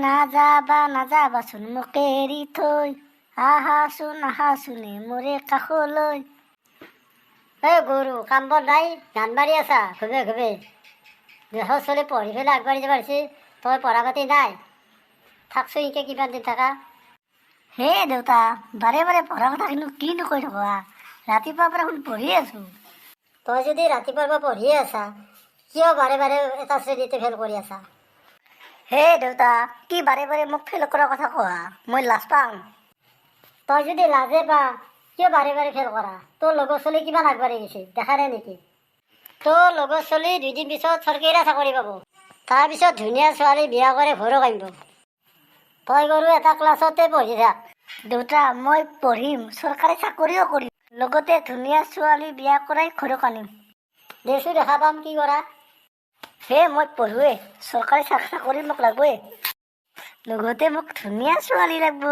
নাযাবাচোন মোকে এৰি থৈ, আহাচোনে মোৰে কাষলৈ। এই গৰু কাম বন নাই, গান মাৰি আছা ঘুমে ঘুমে। দেহৰ চলি পঢ়ি পেলাই আগবাঢ়ি যাব পাৰিছে, তই পঢ়া পাতি নাই, থাকছোন এতিয়া কিমান দিন থাকা। হে দেউতা, বাৰে বাৰে পঢ়া কথা কিনো কৈ থকা, ৰাতিপুৱাৰ পৰা শুনি পঢ়ি আছো। তই যদি ৰাতিপুৱাৰ পৰা পঢ়িয়ে আছা, কিয় বাৰে বাৰে এটা শ্ৰেণীতে ফেল কৰি আছা? হে দেউতা, কি বাৰে বাৰে মোক ফেল কৰাৰ কথা কোৱা, মই লাজ পাওঁ। তই যদি লাজে পা, কিয় বাৰে বাৰে ফেল কৰা? তোৰ লগৰ ছোৱালী কিমান আগবাঢ়ি গৈছে দেখা নাই নেকি? তোৰ লগৰ ছোৱালী 2 দিন পিছত চৰকাৰী চাকৰি পাব, তাৰপিছত ধুনীয়া ছোৱালী বিয়া কৰি ঘৰো কান্দিব। তই গৰু এটা ক্লাছতে পঢ়ি থাক। দেউতা, মই পঢ়িম, চৰকাৰী চাকৰিও কৰিম, লগতে ধুনীয়া ছোৱালী বিয়া কৰাই ঘৰো কান্দিম। দেচোন দেখা পাম কি কৰা। হে মই পঢ়োৱে, চৰকাৰী চাকৰি মোক লাগবই, লগতে মোক ধুনীয়া ছোৱালী লাগব।